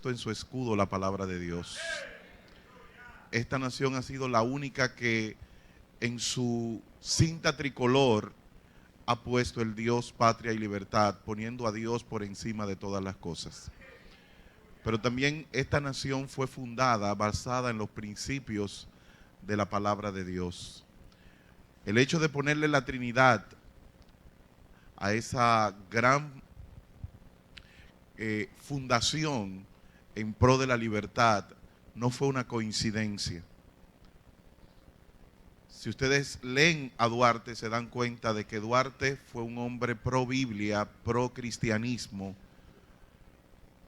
puesto en su escudo la palabra de Dios. Esta nación ha sido la única que en su cinta tricolor ha puesto el Dios, patria y libertad, poniendo a Dios por encima de todas las cosas. Pero también esta nación fue fundada, basada en los principios de la palabra de Dios. El hecho de ponerle la Trinidad a esa gran fundación en pro de la libertad no fue una coincidencia. Si ustedes leen a Duarte, se dan cuenta de que Duarte fue un hombre pro Biblia, pro cristianismo,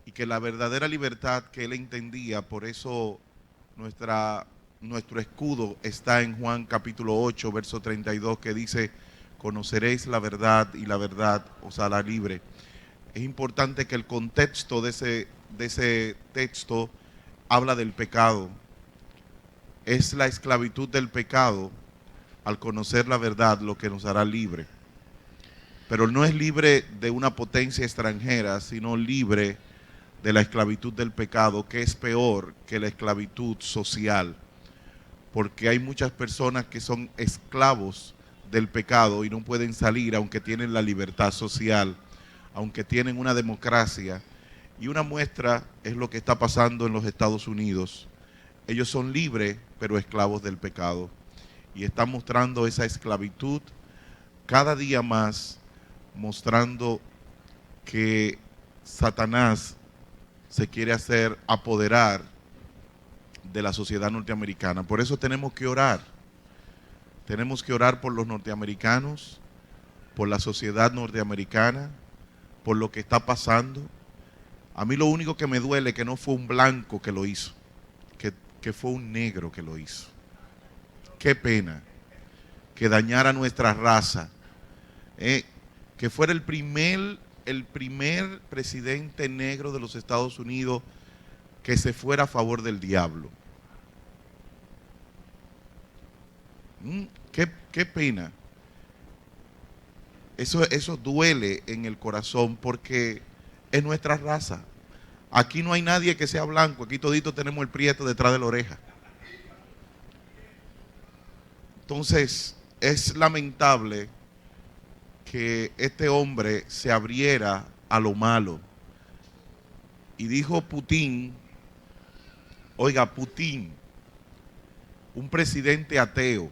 y que la verdadera libertad que él entendía, por eso nuestro escudo está en Juan capítulo 8, verso 32, que dice: conoceréis la verdad y la verdad os hará libre. Es importante que el contexto de ese texto habla del pecado. Es la esclavitud del pecado, al conocer la verdad, lo que nos hará libre. Pero no es libre de una potencia extranjera, sino libre de la esclavitud del pecado, que es peor que la esclavitud social. Porque hay muchas personas que son esclavos del pecado y no pueden salir, aunque tienen la libertad social, aunque tienen una democracia. Y una muestra es lo que está pasando en los Estados Unidos. Ellos son libres, pero esclavos del pecado. Y están mostrando esa esclavitud cada día más, mostrando que Satanás se quiere hacer apoderar de la sociedad norteamericana. Por eso tenemos que orar. Tenemos que orar por los norteamericanos, por la sociedad norteamericana, por lo que está pasando. A mí lo único que me duele es que no fue un blanco que lo hizo, que fue un negro que lo hizo. Qué pena que dañara nuestra raza, que fuera el primer presidente negro de los Estados Unidos que se fuera a favor del diablo. Qué pena. Eso duele en el corazón porque es nuestra raza. Aquí no hay nadie que sea blanco, aquí todito tenemos el prieto detrás de la oreja. Entonces, es lamentable que este hombre se abriera a lo malo. Y dijo Putin, oiga, Putin, un presidente ateo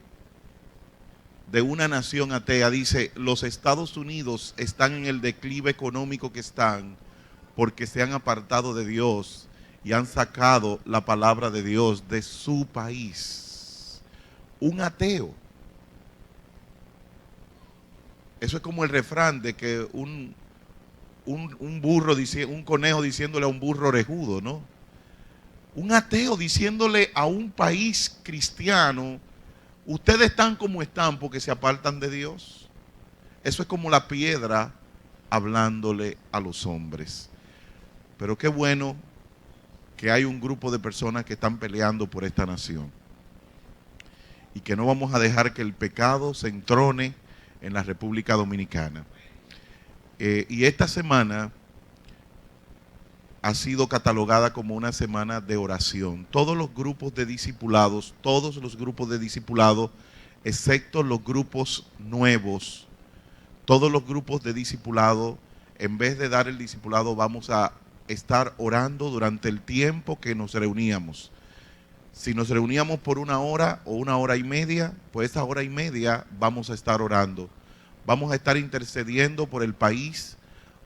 de una nación atea, dice: los Estados Unidos están en el declive económico que están porque se han apartado de Dios y han sacado la palabra de Dios de su país. Un ateo. Eso es como el refrán de que un conejo diciéndole a un burro orejudo, ¿no? Un ateo diciéndole a un país cristiano: ustedes están como están porque se apartan de Dios. Eso es como la piedra hablándole a los hombres. Pero qué bueno que hay un grupo de personas que están peleando por esta nación. Y que no vamos a dejar que el pecado se entrone en la República Dominicana. Y esta semana ha sido catalogada como una semana de oración. Todos los grupos de discipulados, excepto los grupos nuevos, todos los grupos de discipulado, en vez de dar el discipulado, vamos a estar orando durante el tiempo que nos reuníamos. Si nos reuníamos por 1 hora o 1 hora y media, pues esa hora y media vamos a estar orando. Vamos a estar intercediendo por el país,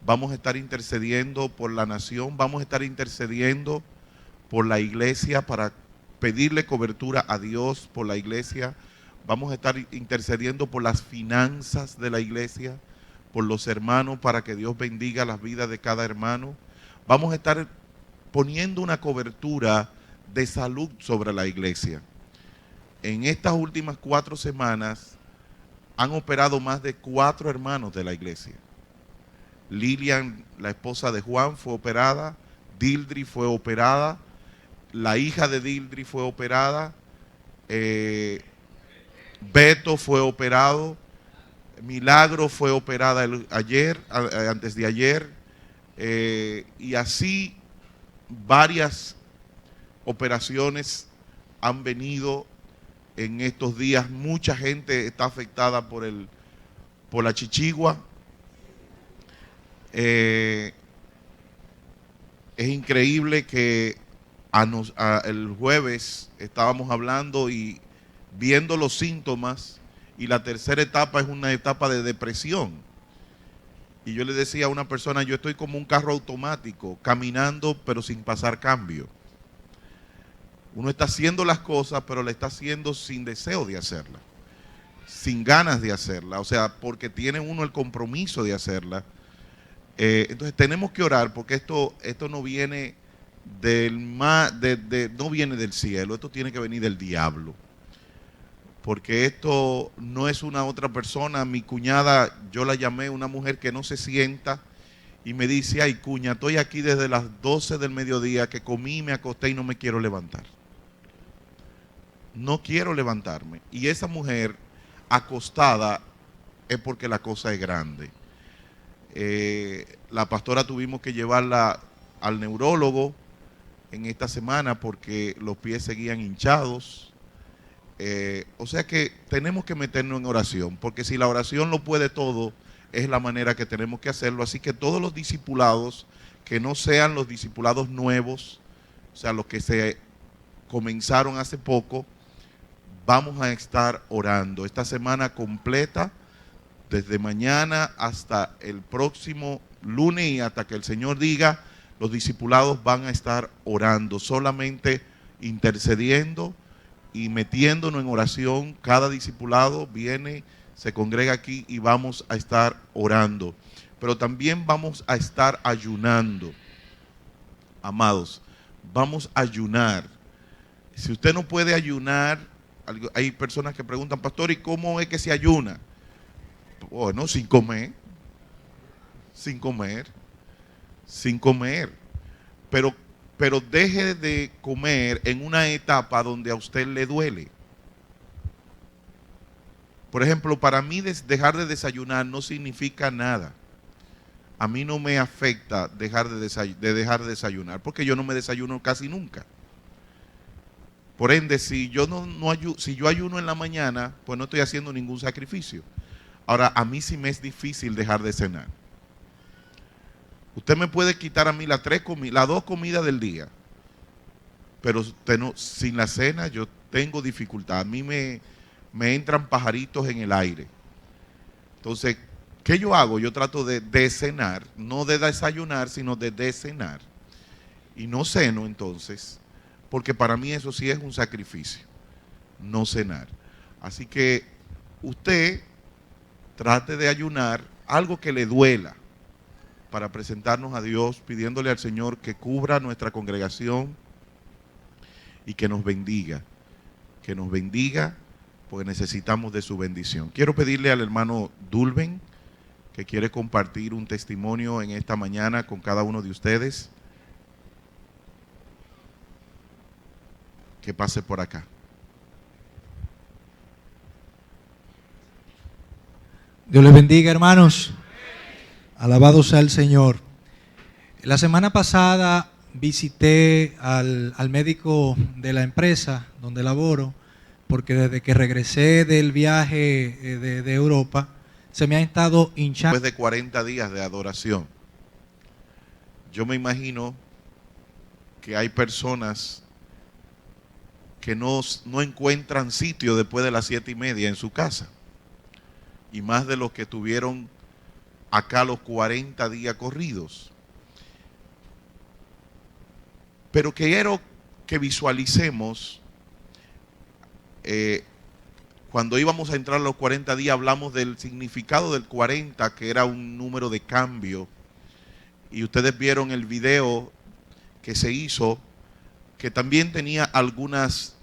vamos a estar intercediendo por la nación, vamos a estar intercediendo por la iglesia para pedirle cobertura a Dios por la iglesia. Vamos a estar intercediendo por las finanzas de la iglesia, por los hermanos, para que Dios bendiga las vidas de cada hermano. Vamos a estar poniendo una cobertura de salud sobre la iglesia. En estas últimas 4 semanas han operado más de 4 hermanos de la iglesia. Lilian, la esposa de Juan, fue operada. Dildri fue operada. La hija de Dildri fue operada. Beto fue operado. Milagro fue operada antes de ayer. Y así varias operaciones han venido en estos días. Mucha gente está afectada por la chichigua. Es increíble que el jueves estábamos hablando y viendo los síntomas, y la tercera etapa es una etapa de depresión. Y yo le decía a una persona, yo estoy como un carro automático, caminando pero sin pasar cambio. Uno está haciendo las cosas, pero la está haciendo sin deseo de hacerla, sin ganas de hacerla, o sea, porque tiene uno el compromiso de hacerla. Entonces tenemos que orar, porque esto no viene no viene del cielo, esto tiene que venir del diablo. Porque esto no es una otra persona. Mi cuñada, yo la llamé, una mujer que no se sienta, y me dice, ay cuña, estoy aquí desde las 12 del mediodía, que comí, me acosté y no me quiero levantar. No quiero levantarme. Y esa mujer acostada es porque la cosa es grande. La pastora tuvimos que llevarla al neurólogo en esta semana porque los pies seguían hinchados. O sea que tenemos que meternos en oración, porque si la oración lo puede todo, es la manera que tenemos que hacerlo. Así que todos los discipulados, que no sean los discipulados nuevos, o sea, los que se comenzaron hace poco, vamos a estar orando esta semana completa, desde mañana hasta el próximo lunes, y hasta que el Señor diga, los discipulados van a estar orando, solamente intercediendo y metiéndonos en oración. Cada discipulado viene, se congrega aquí y vamos a estar orando. Pero también vamos a estar ayunando. Amados, vamos a ayunar. Si usted no puede ayunar, hay personas que preguntan, pastor, ¿y cómo es que se ayuna? Bueno, sin comer. Pero deje de comer en una etapa donde a usted le duele. Por ejemplo, para mí dejar de desayunar no significa nada. A mí no me afecta dejar de desayunar, porque yo no me desayuno casi nunca. Por ende, si yo ayuno en la mañana, pues no estoy haciendo ningún sacrificio. Ahora, a mí sí me es difícil dejar de cenar. Usted me puede quitar a mí las 2 comidas del día, pero sin la cena yo tengo dificultad. A mí me entran pajaritos en el aire. Entonces, ¿qué yo hago? Yo trato de cenar, no de desayunar, sino de cenar. Y no ceno entonces, porque para mí eso sí es un sacrificio, no cenar. Así que usted trate de ayunar algo que le duela, para presentarnos a Dios, pidiéndole al Señor que cubra nuestra congregación y que nos bendiga, porque necesitamos de su bendición. Quiero pedirle al hermano Dulben, que quiere compartir un testimonio en esta mañana con cada uno de ustedes, que pase por acá. Dios les bendiga, hermanos. Alabado sea el Señor. La semana pasada visité al médico de la empresa donde laboro, porque desde que regresé del viaje de Europa, se me ha estado hinchando. Después de 40 días de adoración, yo me imagino que hay personas que no encuentran sitio después de las 7:30 en su casa, y más de los que tuvieron acá los 40 días corridos. Pero quiero que visualicemos, cuando íbamos a entrar a los 40 días, hablamos del significado del 40, que era un número de cambio, y ustedes vieron el video que se hizo, que también tenía algunas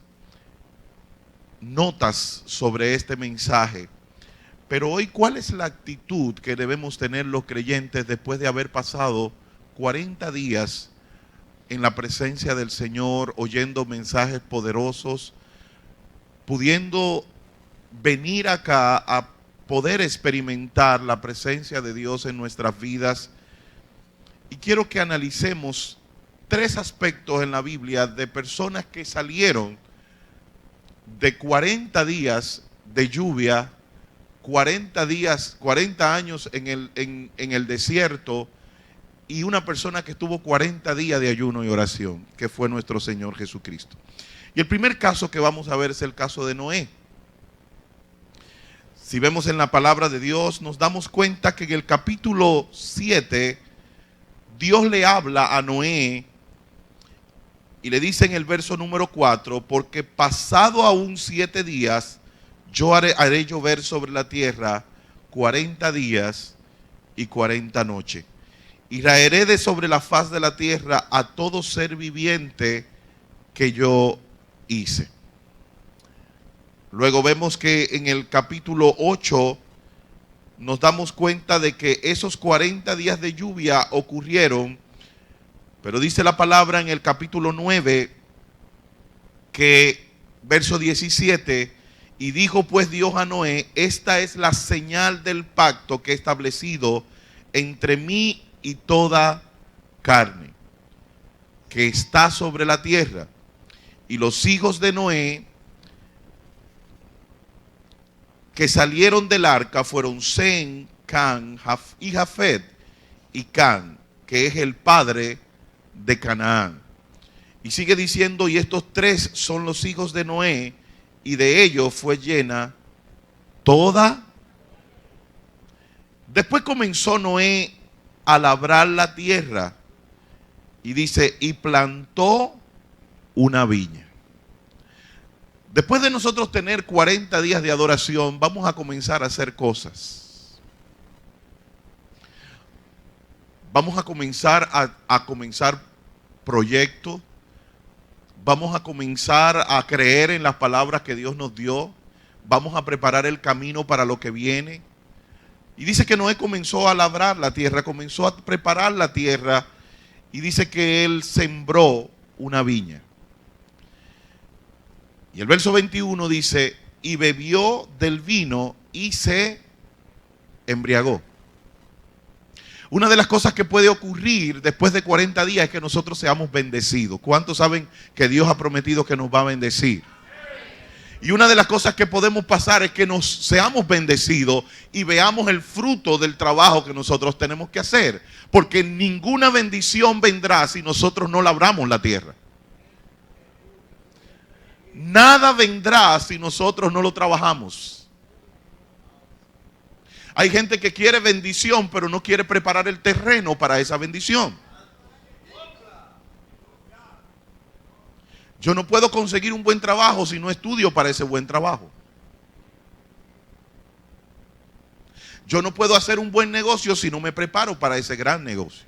notas sobre este mensaje. Pero hoy, ¿cuál es la actitud que debemos tener los creyentes después de haber pasado 40 días en la presencia del Señor, oyendo mensajes poderosos, pudiendo venir acá a poder experimentar la presencia de Dios en nuestras vidas? Y quiero que analicemos tres aspectos en la Biblia de personas que salieron de 40 días de lluvia, 40 días, 40 años en el desierto, y una persona que estuvo 40 días de ayuno y oración, que fue nuestro Señor Jesucristo. Y el primer caso que vamos a ver es el caso de Noé. Si vemos en la palabra de Dios, nos damos cuenta que en el capítulo 7, Dios le habla a Noé y le dice en el verso número 4, porque pasado aún 7 días, yo haré llover sobre la tierra 40 días y 40 noches. Y raeré de sobre la faz de la tierra a todo ser viviente que yo hice. Luego vemos que en el capítulo 8 nos damos cuenta de que esos 40 días de lluvia ocurrieron, pero dice la palabra en el capítulo 9 que, verso 17, y dijo pues Dios a Noé, esta es la señal del pacto que he establecido entre mí y toda carne que está sobre la tierra. Y los hijos de Noé que salieron del arca fueron Sem, Can y Jafet, y Can, que es el padre de Canaán. Y sigue diciendo, y estos tres son los hijos de Noé, y de ellos fue llena toda. Después comenzó Noé a labrar la tierra, y dice, y plantó una viña. Después de nosotros tener 40 días de adoración, vamos a comenzar a hacer cosas. Vamos a comenzar a comenzar proyectos. Vamos a comenzar a creer en las palabras que Dios nos dio. Vamos a preparar el camino para lo que viene. Y dice que Noé comenzó a labrar la tierra, comenzó a preparar la tierra. Y dice que él sembró una viña. Y el verso 21 dice, y bebió del vino y se embriagó. Una de las cosas que puede ocurrir después de 40 días es que nosotros seamos bendecidos. ¿Cuántos saben que Dios ha prometido que nos va a bendecir? Y una de las cosas que podemos pasar es que nos seamos bendecidos y veamos el fruto del trabajo que nosotros tenemos que hacer. Porque ninguna bendición vendrá si nosotros no labramos la tierra. Nada vendrá si nosotros no lo trabajamos. Hay gente que quiere bendición, pero no quiere preparar el terreno para esa bendición. Yo no puedo conseguir un buen trabajo si no estudio para ese buen trabajo. Yo no puedo hacer un buen negocio si no me preparo para ese gran negocio.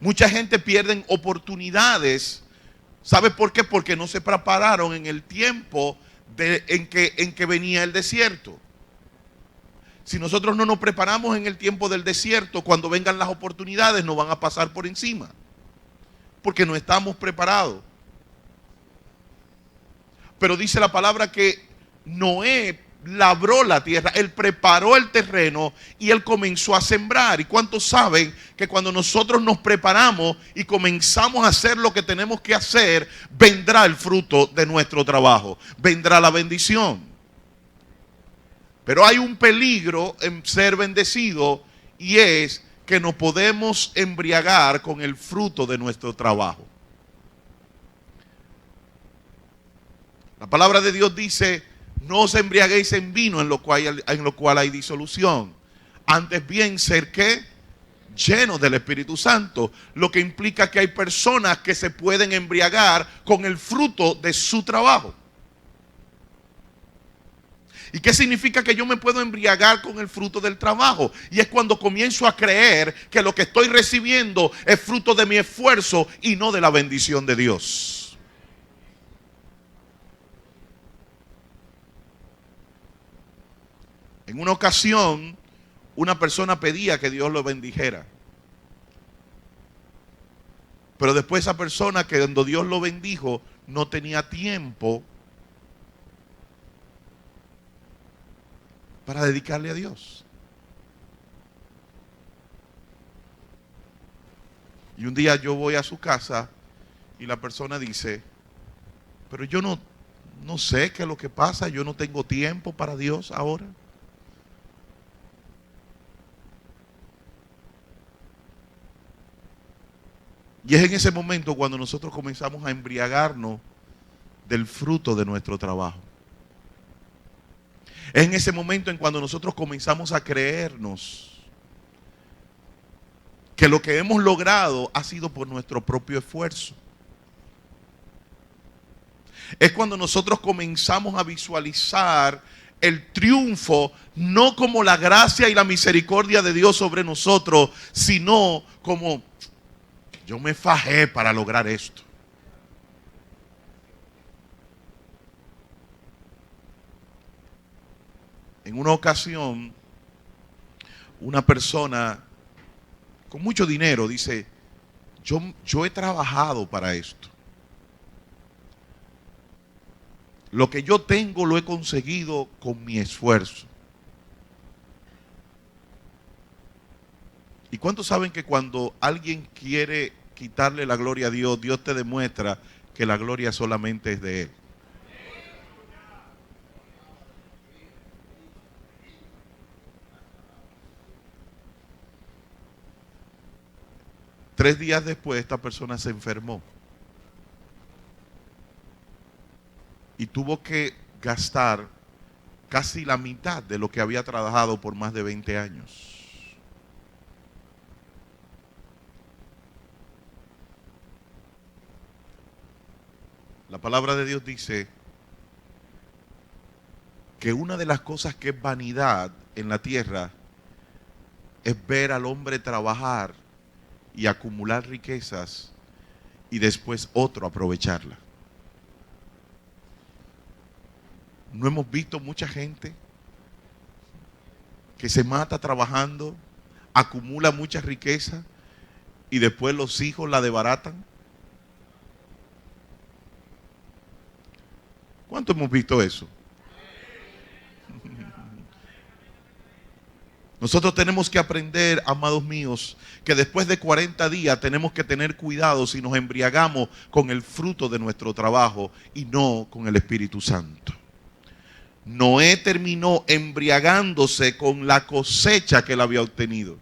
Mucha gente pierde oportunidades. ¿Sabe por qué? Porque no se prepararon en el tiempo en que venía el desierto. Si nosotros no nos preparamos en el tiempo del desierto, cuando vengan las oportunidades nos van a pasar por encima. Porque no estamos preparados. Pero dice la palabra que Noé labró la tierra, él preparó el terreno y él comenzó a sembrar. ¿Y cuántos saben que cuando nosotros nos preparamos y comenzamos a hacer lo que tenemos que hacer, vendrá el fruto de nuestro trabajo, vendrá la bendición? Pero hay un peligro en ser bendecido, y es que nos podemos embriagar con el fruto de nuestro trabajo. La palabra de Dios dice, no os embriaguéis en vino en lo cual hay disolución. Antes bien, ser ¿qué? Llenos del Espíritu Santo. Lo que implica que hay personas que se pueden embriagar con el fruto de su trabajo. ¿Y qué significa que yo me puedo embriagar con el fruto del trabajo? Y es cuando comienzo a creer que lo que estoy recibiendo es fruto de mi esfuerzo y no de la bendición de Dios. En una ocasión, una persona pedía que Dios lo bendijera. Pero después esa persona, que cuando Dios lo bendijo, no tenía tiempo para dedicarle a Dios. Y un día yo voy a su casa y la persona dice, pero yo no sé qué es lo que pasa, yo no tengo tiempo para Dios ahora. Y es en ese momento cuando nosotros comenzamos a embriagarnos del fruto de nuestro trabajo. Es en ese momento en cuando nosotros comenzamos a creernos que lo que hemos logrado ha sido por nuestro propio esfuerzo. Es cuando nosotros comenzamos a visualizar el triunfo, no como la gracia y la misericordia de Dios sobre nosotros, sino como yo me fajé para lograr esto. En una ocasión, una persona con mucho dinero dice, yo he trabajado para esto. Lo que yo tengo lo he conseguido con mi esfuerzo. ¿Y cuántos saben que cuando alguien quiere quitarle la gloria a Dios, Dios te demuestra que la gloria solamente es de Él? Tres días después esta persona se enfermó y tuvo que gastar casi la mitad de lo que había trabajado por más de 20 años. La palabra de Dios dice que una de las cosas que es vanidad en la tierra es ver al hombre trabajar y acumular riquezas y después otro aprovecharla. ¿No hemos visto mucha gente que se mata trabajando, acumula mucha riqueza y después los hijos la desbaratan? ¿Cuánto hemos visto eso? Nosotros tenemos que aprender, amados míos, que después de 40 días tenemos que tener cuidado si nos embriagamos con el fruto de nuestro trabajo y no con el Espíritu Santo. Noé terminó embriagándose con la cosecha que él había obtenido.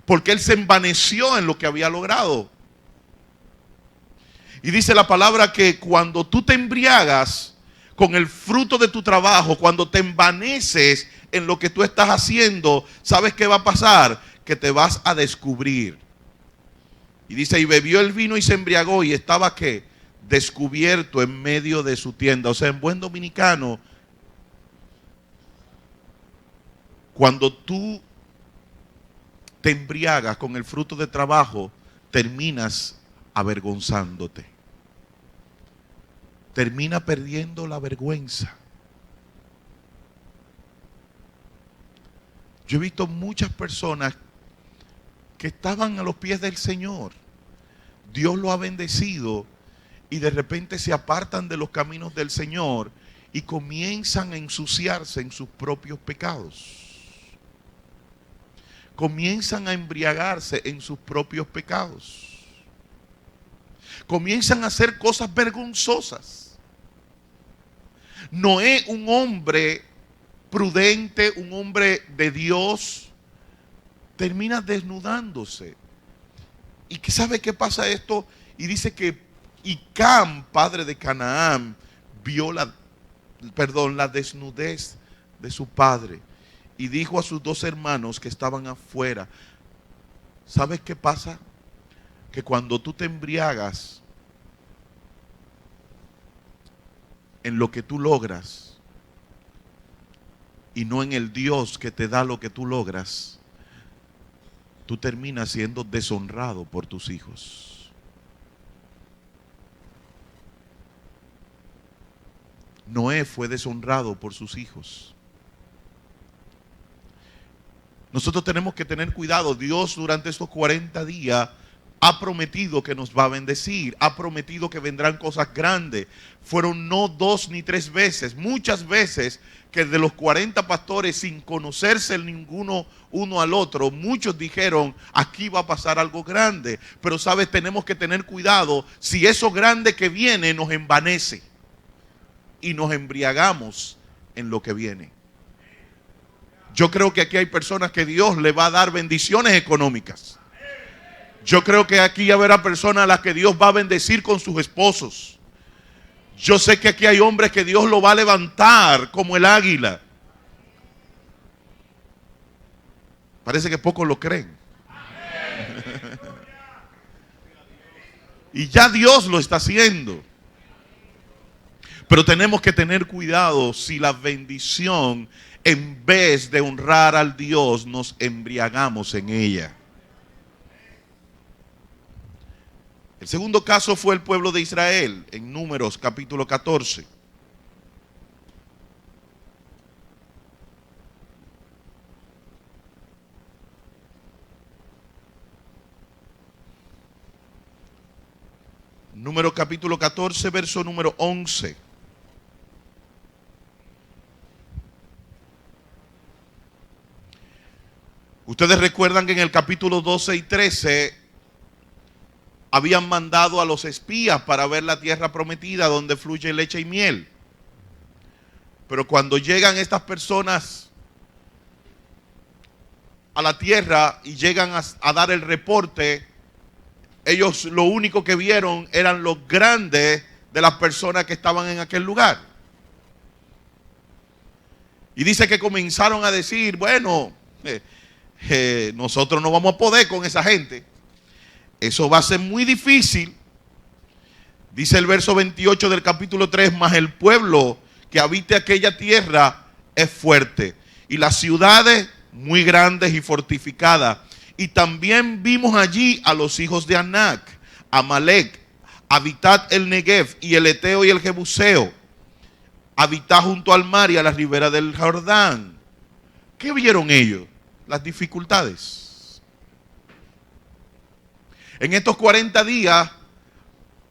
Porque él se envaneció en lo que había logrado. Y dice la palabra que cuando tú te embriagas con el fruto de tu trabajo, cuando te envaneces en lo que tú estás haciendo, ¿sabes qué va a pasar? Que te vas a descubrir. Y dice, y bebió el vino y se embriagó y estaba ¿qué? Descubierto en medio de su tienda. O sea, en buen dominicano, cuando tú te embriagas con el fruto de trabajo, terminas avergonzándote. Termina perdiendo la vergüenza. Yo he visto muchas personas que estaban a los pies del Señor. Dios lo ha bendecido y de repente se apartan de los caminos del Señor y comienzan a ensuciarse en sus propios pecados. Comienzan a embriagarse en sus propios pecados. Comienzan a hacer cosas vergonzosas. Noé, un hombre prudente, un hombre de Dios, termina desnudándose. ¿Y qué sabe qué pasa esto? Y dice que Cam, padre de Canaán, vio la desnudez de su padre y dijo a sus dos hermanos que estaban afuera, ¿sabes qué pasa? Que cuando tú te embriagas en lo que tú logras y no en el Dios que te da lo que tú logras, tú terminas siendo deshonrado por tus hijos. Noé fue deshonrado por sus hijos. Nosotros tenemos que tener cuidado. Dios durante estos 40 días ha prometido que nos va a bendecir, ha prometido que vendrán cosas grandes. Fueron no 2 ni 3 veces, muchas veces que de los 40 pastores, sin conocerse ninguno uno al otro, muchos dijeron, aquí va a pasar algo grande. Pero sabes, tenemos que tener cuidado si eso grande que viene nos envanece y nos embriagamos en lo que viene. Yo creo que aquí hay personas que Dios le va a dar bendiciones económicas. Yo creo que aquí habrá personas a las que Dios va a bendecir con sus esposos. Yo sé que aquí hay hombres que Dios lo va a levantar como el águila. Parece que pocos lo creen. Y ya Dios lo está haciendo. Pero tenemos que tener cuidado si la bendición, en vez de honrar al Dios, nos embriagamos en ella. El segundo caso fue el pueblo de Israel, en Números capítulo 14. Números capítulo 14, verso número 11. Ustedes recuerdan que en el capítulo 12 y 13 habían mandado a los espías para ver la tierra prometida donde fluye leche y miel. Pero cuando llegan estas personas a la tierra y llegan a dar el reporte, ellos lo único que vieron eran los grandes de las personas que estaban en aquel lugar. Y dice que comenzaron a decir, bueno, nosotros no vamos a poder con esa gente. Eso va a ser muy difícil. Dice el verso 28 del capítulo 3, mas el pueblo que habite aquella tierra es fuerte, y las ciudades muy grandes y fortificadas. Y también vimos allí a los hijos de Anac, Amalek, habitad el Negev, y el Eteo y el Jebuseo, habitad junto al mar y a la ribera del Jordán. ¿Qué vieron ellos? Las dificultades. En estos 40 días,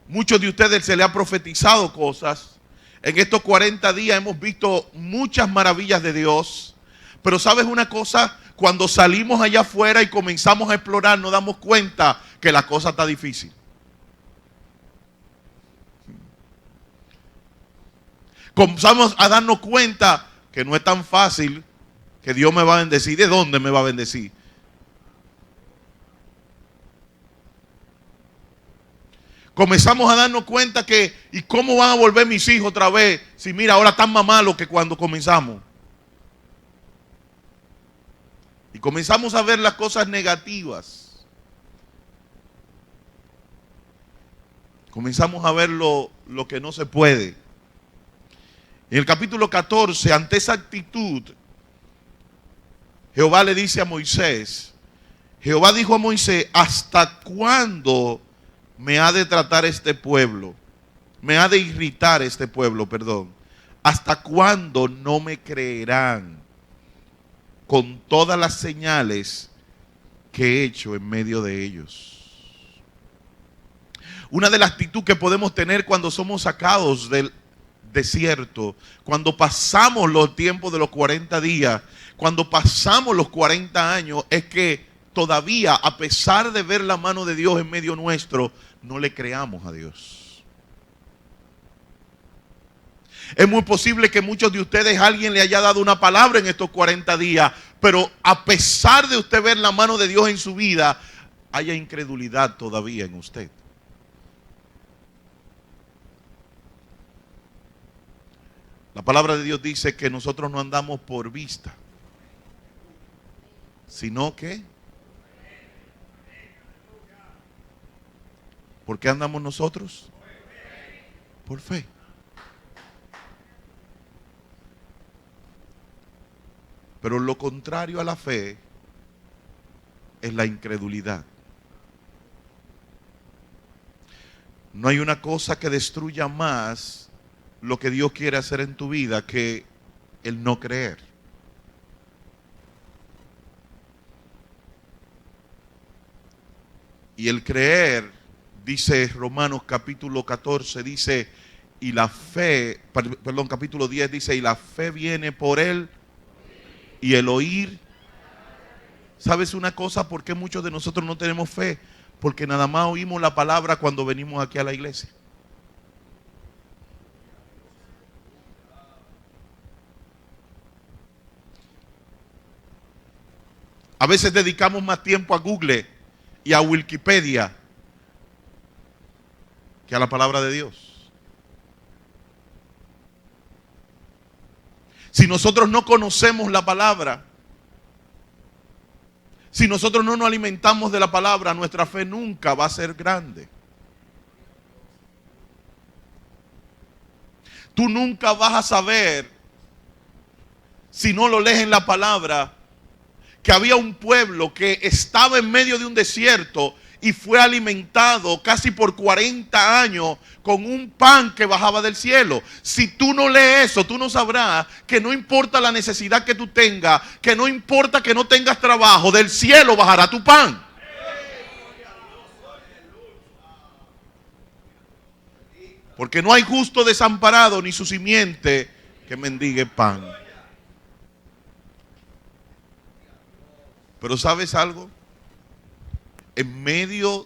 muchos de ustedes se les ha profetizado cosas. En estos 40 días hemos visto muchas maravillas de Dios. Pero ¿sabes una cosa? Cuando salimos allá afuera y comenzamos a explorar, nos damos cuenta que la cosa está difícil. Comenzamos a darnos cuenta que no es tan fácil, que Dios me va a bendecir. ¿De dónde me va a bendecir? Comenzamos a darnos cuenta que, ¿y cómo van a volver mis hijos otra vez? Si mira, ahora están más malos que cuando comenzamos. Y comenzamos a ver las cosas negativas. Comenzamos a ver lo que no se puede. En el capítulo 14, ante esa actitud, Jehová le dice a Moisés, Jehová dijo a Moisés, ¿hasta cuándo me ha de tratar este pueblo? Me ha de irritar este pueblo, perdón. ¿Hasta cuándo no me creerán con todas las señales que he hecho en medio de ellos? Una de las actitudes que podemos tener cuando somos sacados del desierto, cuando pasamos los tiempos de los 40 días, cuando pasamos los 40 años, es que todavía, a pesar de ver la mano de Dios en medio nuestro, no le creamos a Dios. Es muy posible que muchos de ustedes, alguien le haya dado una palabra en estos 40 días, pero a pesar de usted ver la mano de Dios en su vida, haya incredulidad todavía en usted. La palabra de Dios dice que nosotros no andamos por vista, sino que, ¿por qué andamos nosotros? Por fe. Pero lo contrario a la fe es la incredulidad. No hay una cosa que destruya más lo que Dios quiere hacer en tu vida que el no creer. Y el creer, dice Romanos capítulo 14, dice, y la fe, perdón, capítulo 10 dice, y la fe viene por él y el oír. ¿Sabes una cosa? ¿Por qué muchos de nosotros no tenemos fe? Porque nada más oímos la palabra cuando venimos aquí a la iglesia. A veces dedicamos más tiempo a Google y a Wikipedia que a la palabra de Dios. Si nosotros no conocemos la palabra, si nosotros no nos alimentamos de la palabra, nuestra fe nunca va a ser grande. Tú nunca vas a saber, si no lo lees en la palabra, que había un pueblo que estaba en medio de un desierto y fue alimentado casi por 40 años con un pan que bajaba del cielo. Si tú no lees eso, tú no sabrás que no importa la necesidad que tú tengas, que no importa que no tengas trabajo, del cielo bajará tu pan. Porque no hay justo desamparado ni su simiente que mendigue pan. Pero ¿sabes algo? En medio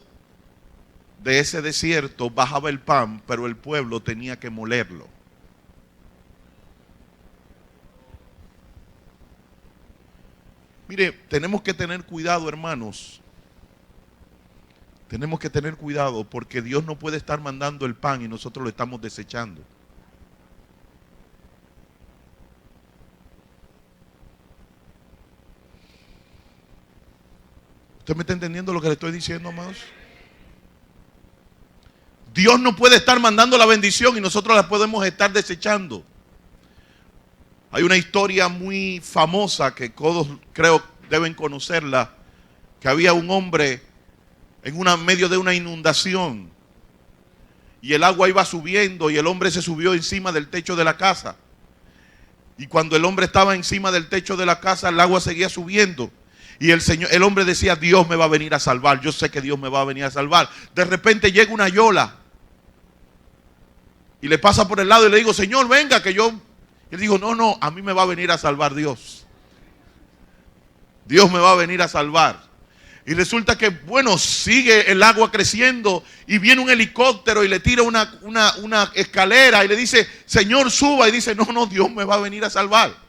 de ese desierto bajaba el pan, pero el pueblo tenía que molerlo. Mire, tenemos que tener cuidado, hermanos. Tenemos que tener cuidado porque Dios no puede estar mandando el pan y nosotros lo estamos desechando. ¿Usted me está entendiendo lo que le estoy diciendo, amados? Dios no puede estar mandando la bendición y nosotros la podemos estar desechando. Hay una historia muy famosa que todos creo deben conocerla, que había un hombre en medio de una inundación y el agua iba subiendo y el hombre se subió encima del techo de la casa. Y cuando el hombre estaba encima del techo de la casa, el agua seguía subiendo. Y el hombre decía, Dios me va a venir a salvar. Yo sé que Dios me va a venir a salvar. De repente llega una yola y le pasa por el lado y le digo, Señor, venga, que yo... Y él dijo, no, a mí me va a venir a salvar Dios. Dios me va a venir a salvar. Y resulta que, bueno, sigue el agua creciendo y viene un helicóptero y le tira una escalera y le dice, Señor, suba. Y dice, no, Dios me va a venir a salvar.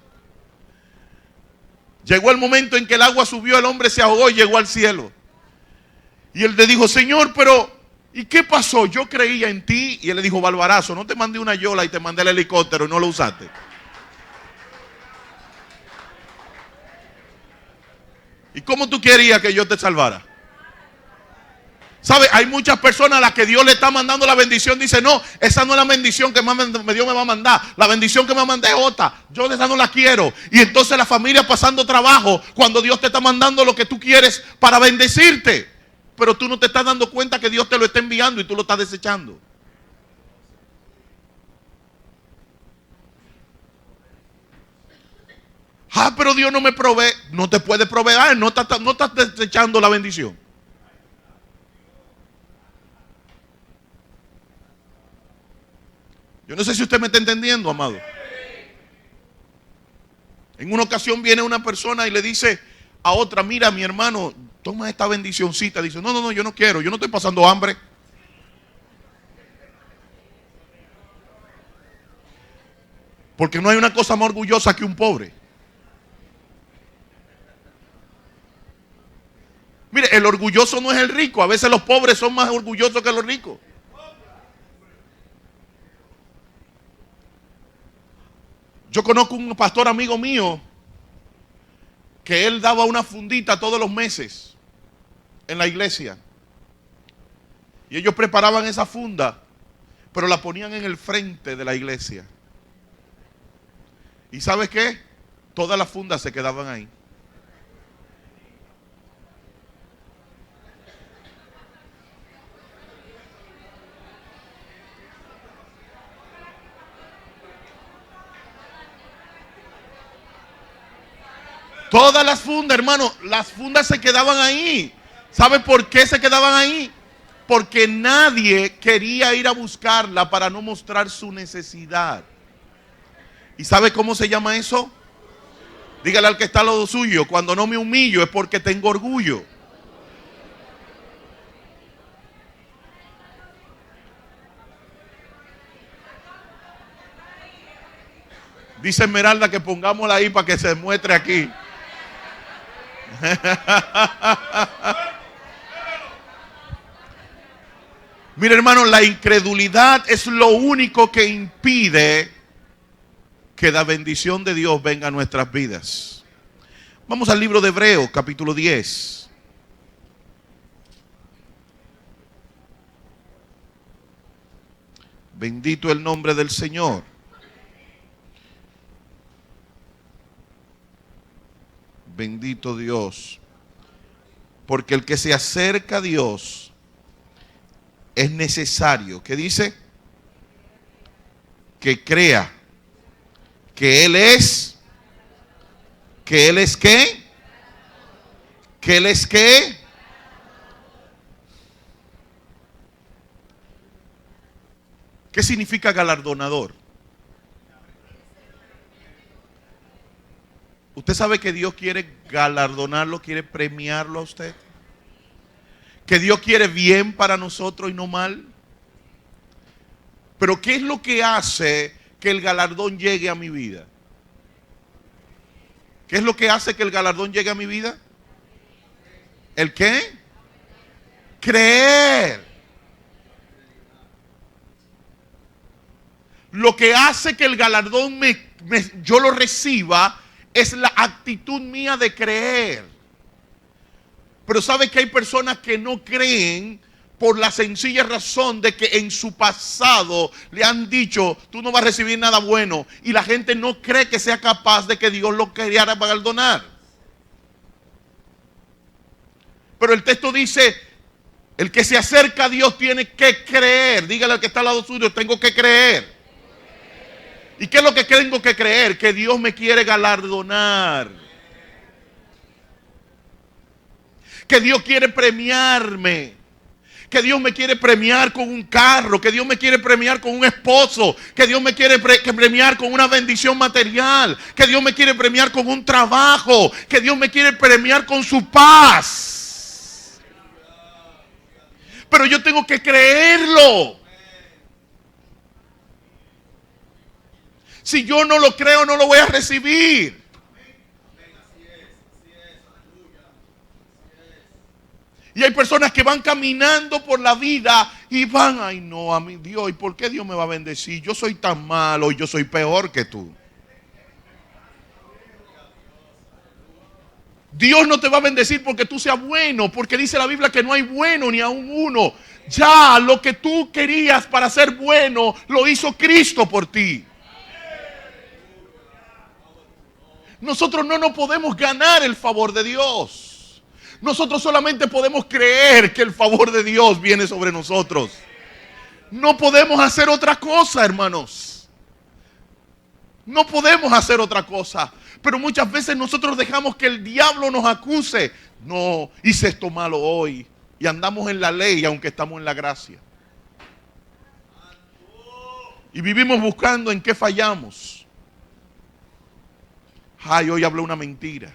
Llegó el momento en que el agua subió, el hombre se ahogó y llegó al cielo. Y él le dijo, Señor, pero ¿y qué pasó? Yo creía en ti. Y él le dijo, Balbarazo, no te mandé una yola y te mandé el helicóptero y no lo usaste. ¿Y cómo tú querías que yo te salvara? ¿Sabe? Hay muchas personas a las que Dios le está mandando la bendición. Dice, no, esa no es la bendición que Dios me va a mandar. La bendición que me mandé es otra. Yo esa no la quiero. Y entonces la familia pasando trabajo cuando Dios te está mandando lo que tú quieres para bendecirte. Pero tú no te estás dando cuenta que Dios te lo está enviando y tú lo estás desechando. Pero Dios no me provee. No te puede proveer. No estás desechando la bendición. Yo no sé si usted me está entendiendo, amado. En una ocasión viene una persona y le dice a otra, mira, mi hermano, toma esta bendicioncita. Dice, no, yo no quiero, yo no estoy pasando hambre. Porque no hay una cosa más orgullosa que un pobre. Mire, el orgulloso no es el rico. A veces los pobres son más orgullosos que los ricos. Yo conozco un pastor amigo mío que él daba una fundita todos los meses en la iglesia. Y ellos preparaban esa funda, pero la ponían en el frente de la iglesia. ¿Y sabes qué? Todas las fundas se quedaban ahí. Todas las fundas, hermano, las fundas se quedaban ahí. ¿Sabe por qué se quedaban ahí? Porque nadie quería ir a buscarla para no mostrar su necesidad. ¿Y sabe cómo se llama eso? Dígale al que está al lado suyo: cuando no me humillo es porque tengo orgullo. Dice Esmeralda que pongámosla ahí para que se muestre aquí. Mire, hermano, la incredulidad es lo único que impide que la bendición de Dios venga a nuestras vidas. Vamos al libro de Hebreos, capítulo 10. Bendito el nombre del Señor. Bendito Dios. Porque el que se acerca a Dios es necesario, ¿qué dice? Que crea que Él es, ¿qué? Que Él es ¿qué? ¿Qué significa galardonador? ¿Usted sabe que Dios quiere galardonarlo, quiere premiarlo a usted? Que Dios quiere bien para nosotros y no mal. Pero ¿qué es lo que hace que el galardón llegue a mi vida? ¿Qué es lo que hace que el galardón llegue a mi vida? ¿El qué? Creer. Lo que hace que el galardón yo lo reciba es la actitud mía de creer. Pero ¿sabe que hay personas que no creen por la sencilla razón de que en su pasado le han dicho: tú no vas a recibir nada bueno? Y la gente no cree que sea capaz de que Dios lo quería galardonar. Pero el texto dice: el que se acerca a Dios tiene que creer. Dígale al que está al lado suyo: tengo que creer. ¿Y qué es lo que tengo que creer? Que Dios me quiere galardonar. Que Dios quiere premiarme. Que Dios me quiere premiar con un carro. Que Dios me quiere premiar con un esposo. Que Dios me quiere premiar con una bendición material. Que Dios me quiere premiar con un trabajo. Que Dios me quiere premiar con su paz. Pero yo tengo que creerlo. Si yo no lo creo, no lo voy a recibir. Y hay personas que van caminando por la vida y van: ay no, a mi Dios, ¿y por qué Dios me va a bendecir? Yo soy tan malo y yo soy peor que tú. Dios no te va a bendecir porque tú seas bueno, porque dice la Biblia que no hay bueno ni aun uno. Ya lo que tú querías para ser bueno, lo hizo Cristo por ti. Nosotros no nos podemos ganar el favor de Dios. Nosotros solamente podemos creer que el favor de Dios viene sobre nosotros. No podemos hacer otra cosa, hermanos. No podemos hacer otra cosa. Pero muchas veces nosotros dejamos que el diablo nos acuse. No, hice esto malo hoy. Y andamos en la ley aunque estamos en la gracia. Y vivimos buscando en qué fallamos. Ay, hoy hablé una mentira.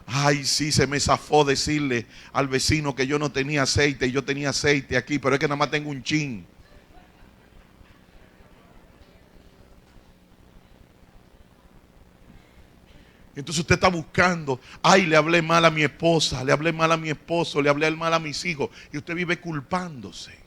Ay, sí, se me zafó decirle al vecino que yo no tenía aceite y yo tenía aceite aquí, pero es que nada más tengo un chin. Entonces usted está buscando: ay, le hablé mal a mi esposa, le hablé mal a mi esposo, le hablé mal a mis hijos. Y usted vive culpándose.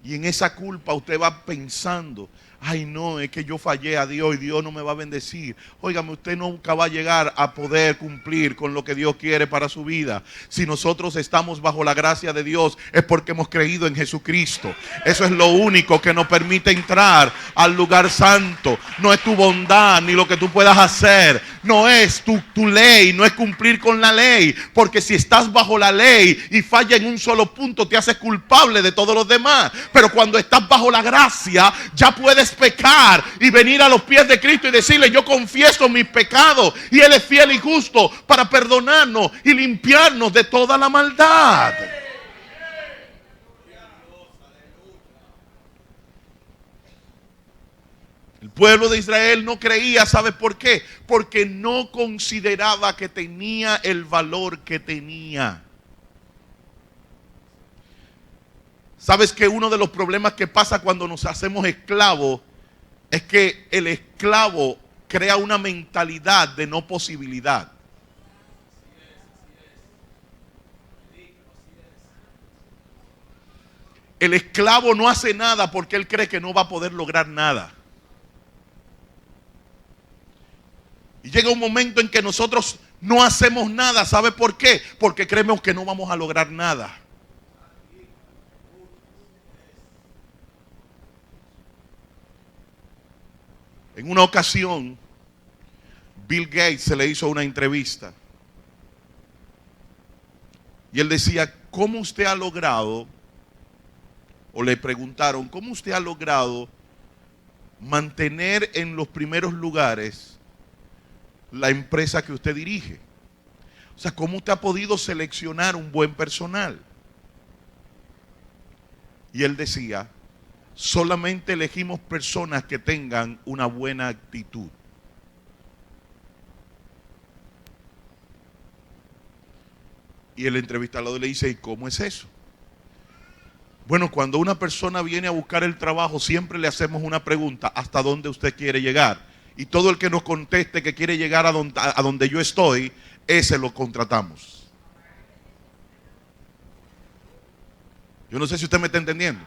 Y en esa culpa usted va pensando: ay no, es que yo fallé a Dios y Dios no me va a bendecir. Óigame, usted nunca va a llegar a poder cumplir con lo que Dios quiere para su vida. Si nosotros estamos bajo la gracia de Dios, es porque hemos creído en Jesucristo. Eso es lo único que nos permite entrar al lugar santo. No es tu bondad ni lo que tú puedas hacer. No es tu ley, no es cumplir con la ley. Porque si estás bajo la ley y falla en un solo punto, te haces culpable de todos los demás. Pero cuando estás bajo la gracia, ya puedes pecar y venir a los pies de Cristo y decirle: yo confieso mis pecados, y Él es fiel y justo para perdonarnos y limpiarnos de toda la maldad. El pueblo de Israel no creía, ¿sabe por qué? Porque no consideraba que tenía el valor que tenía. ¿Sabes que uno de los problemas que pasa cuando nos hacemos esclavos es que el esclavo crea una mentalidad de no posibilidad? El esclavo no hace nada porque él cree que no va a poder lograr nada. Y llega un momento en que nosotros no hacemos nada. ¿Sabe por qué? Porque creemos que no vamos a lograr nada. En una ocasión, Bill Gates se le hizo una entrevista. Y él decía: ¿cómo usted ha logrado? O le preguntaron: ¿cómo usted ha logrado mantener en los primeros lugares la empresa que usted dirige? O sea, ¿cómo usted ha podido seleccionar un buen personal? Y él decía: solamente elegimos personas que tengan una buena actitud. Y el entrevistador le dice: ¿y cómo es eso? Bueno, cuando una persona viene a buscar el trabajo, siempre le hacemos una pregunta: ¿hasta dónde usted quiere llegar? Y todo el que nos conteste que quiere llegar a donde yo estoy, ese lo contratamos. Yo no sé si usted me está entendiendo.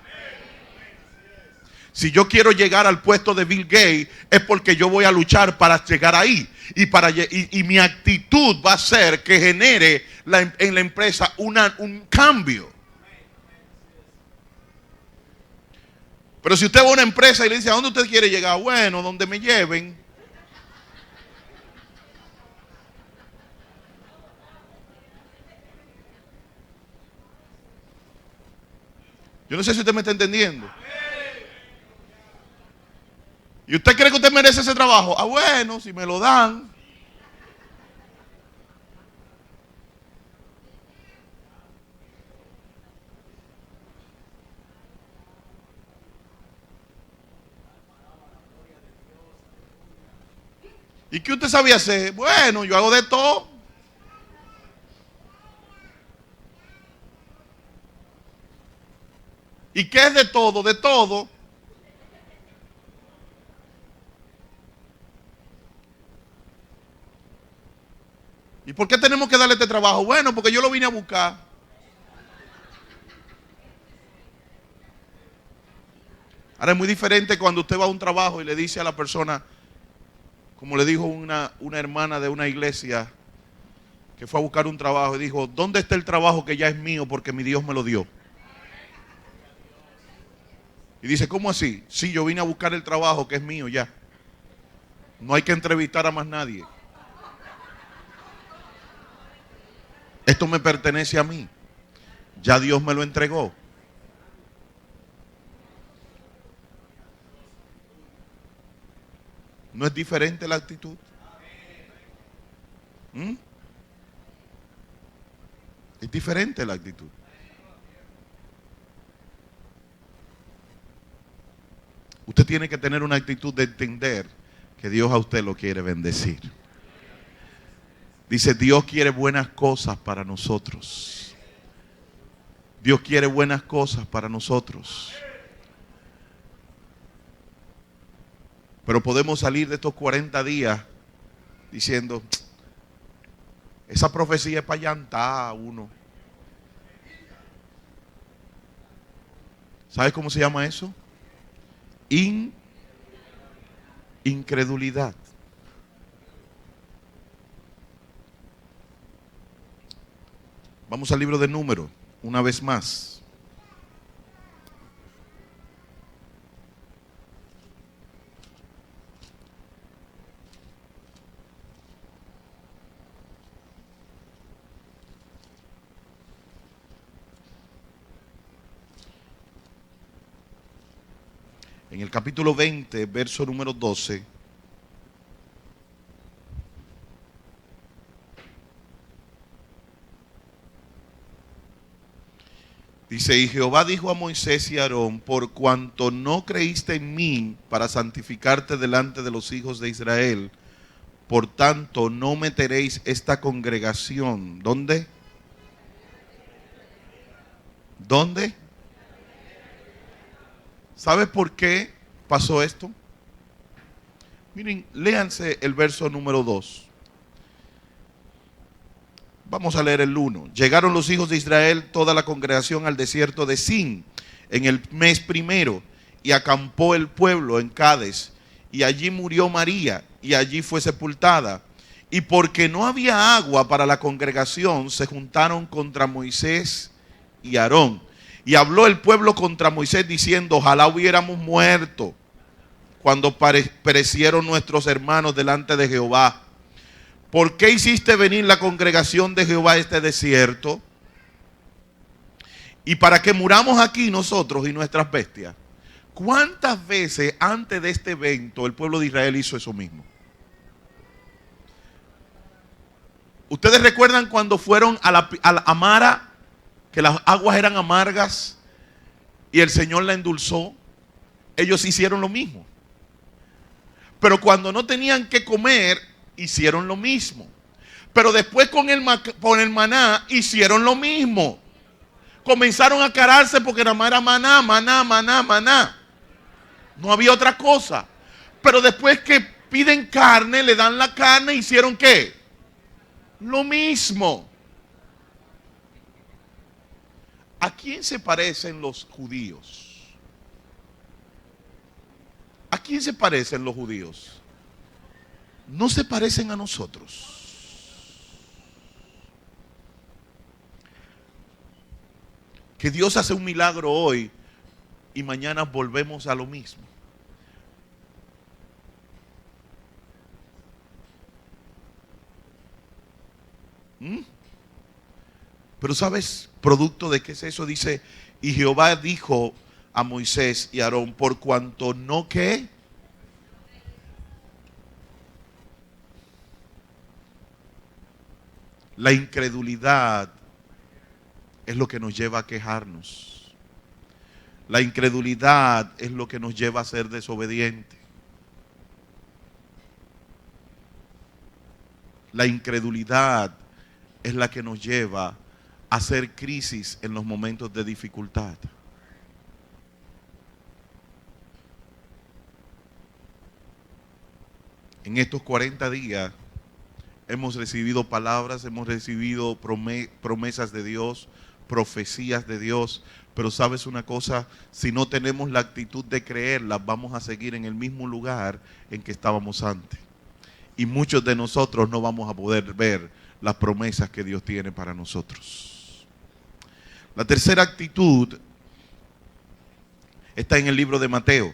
Si yo quiero llegar al puesto de Bill Gates, es porque yo voy a luchar para llegar ahí. Y mi actitud va a ser que genere en la empresa un cambio. Pero si usted va a una empresa y le dice: ¿a dónde usted quiere llegar? Bueno, donde me lleven. Yo no sé si usted me está entendiendo. ¿Y usted cree que usted merece ese trabajo? Ah, bueno, si me lo dan. ¿Y qué usted sabía hacer? Bueno, yo hago de todo. ¿Y qué es de todo? De todo. ¿Y por qué tenemos que darle este trabajo? Bueno, porque yo lo vine a buscar. Ahora es muy diferente cuando usted va a un trabajo y le dice a la persona, como le dijo una hermana de una iglesia que fue a buscar un trabajo y dijo: ¿dónde está el trabajo que ya es mío porque mi Dios me lo dio? Y dice: ¿cómo así? Sí, yo vine a buscar el trabajo que es mío ya. No hay que entrevistar a más nadie. Esto me pertenece a mí. Ya Dios me lo entregó. ¿No es diferente la actitud? Es diferente la actitud. Usted tiene que tener una actitud de entender que Dios a usted lo quiere bendecir. Dice: Dios quiere buenas cosas para nosotros. Dios quiere buenas cosas para nosotros. Pero podemos salir de estos 40 días diciendo: esa profecía es para llantar a uno. ¿Sabes cómo se llama eso? Incredulidad. Vamos al libro de Números, una vez más. En el capítulo 20, verso número 12. Dice, y Jehová dijo a Moisés y a Aarón, por cuanto no creíste en mí para santificarte delante de los hijos de Israel, por tanto no meteréis esta congregación. ¿Dónde? ¿Dónde? ¿Sabes por qué pasó esto? Miren, léanse el verso número 2. Vamos a leer el 1. Llegaron los hijos de Israel, toda la congregación, al desierto de Sin, en el mes primero, y acampó el pueblo en Cades, y allí murió María, y allí fue sepultada. Y porque no había agua para la congregación, se juntaron contra Moisés y Aarón. Y habló el pueblo contra Moisés diciendo, ojalá hubiéramos muerto cuando perecieron nuestros hermanos delante de Jehová. ¿Por qué hiciste venir la congregación de Jehová a este desierto? Y para que muramos aquí nosotros y nuestras bestias. ¿Cuántas veces antes de este evento el pueblo de Israel hizo eso mismo? ¿Ustedes recuerdan cuando fueron a la Mara, que las aguas eran amargas y el Señor la endulzó? Ellos hicieron lo mismo. Pero cuando no tenían que comer, hicieron lo mismo. Pero después con el maná hicieron lo mismo. Comenzaron a cararse porque nada más era maná, maná, maná, maná. No había otra cosa. Pero después que piden carne, le dan la carne, ¿hicieron qué? Lo mismo. ¿A quién se parecen los judíos? ¿A quién se parecen los judíos? No se parecen a nosotros. Que Dios hace un milagro hoy y mañana volvemos a lo mismo. Pero ¿sabes producto de qué es eso? Dice, y Jehová dijo a Moisés y a Aarón, por cuanto no que la incredulidad es lo que nos lleva a quejarnos. La incredulidad es lo que nos lleva a ser desobedientes. La incredulidad es la que nos lleva a hacer crisis en los momentos de dificultad. En estos 40 días hemos recibido palabras, hemos recibido promesas de Dios, profecías de Dios, pero sabes una cosa, si no tenemos la actitud de creerlas, vamos a seguir en el mismo lugar en que estábamos antes. Y muchos de nosotros no vamos a poder ver las promesas que Dios tiene para nosotros. La tercera actitud está en el libro de Mateo,